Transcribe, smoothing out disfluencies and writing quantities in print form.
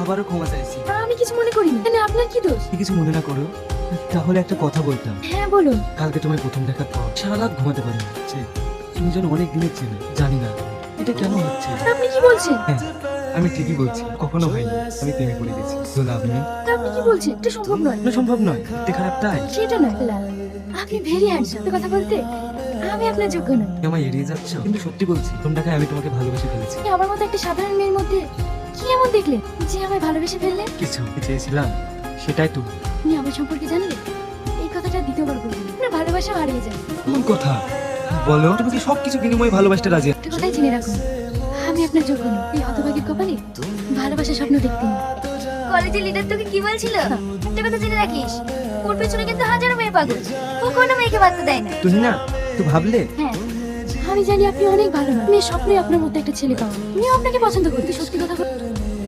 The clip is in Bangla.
আবারও ক্ষমা চাইছি। আমি কিছু মনে করিনি। মানে আপনার কি দোষ? তুমি কিছু মনে না করো, তাহলে একটা কথা বলতাম। হ্যাঁ বলুন। কালকে তোমায় প্রথম দেখার পর সারা রাত ঘুমাতে পারিনি। তুমি যেন অনেক দিনের চেনে, জানি না এটা কেন হচ্ছে। আপনি কি বলছেন? হ্যাঁ, আমি ঠিকই বলছি, কখনো হয়নি। আমি প্রেমে পড়ে গেছি। তো লাভ নেই। আপনি কি বলছেন? এটা সম্ভব নয়। না, সম্ভব নয়। দেখতে খারাপ তাই? সেটা নয়। আপনি ভেরি হ্যান্ডসাম। কথা বলতে আমি আপনার যোগ্য নই। তুমি আমায় এড়িয়ে যাচ্ছ, কিন্তু সত্যি বলছি, প্রথম দেখায় আমি তোমাকে ভালোবেসে ফেলেছি। আপনি আমার মতো একটা সাধারণ মেয়ের মধ্যে কি এমন দেখলেন যে আমায় ভালোবেসে ফেললেন? কিছু চেয়েছিলাম, সেটাই তুমি। আপনি আমার সম্পর্কে জানলে এই কথাটা দ্বিতীয়বার বলবেন। আপনার ভালোবাসা হারিয়ে যাবে। কোন কথা বলো? তুমি কি সবকিছু বিনিময়ে ভালোবাসতে রাজি? একটা কথাই জেনে রাখুন, আমি আপনার যোগ্য নই। এই হতভাগীর কপালে ভালোবাসা স্বপ্ন দেখতে নেই। কলেজের লিডার তোকে কি বলছিল? একটা কথা জেনে রাখিস, ওর পেছনে কিন্তু হাজারো মেয়ে পাগল। ও কোনো মেয়েকে বাঁচতে দেয় না। তুমি না তো ভাবলে? হ্যাঁ, আমি জানি আপনি অনেক ভালো। মেয়ে স্বপ্নে আপনার মতো একটা ছেলে পাবো। আমিও আপনাকে পছন্দ করি। সত্যি কথা বলতে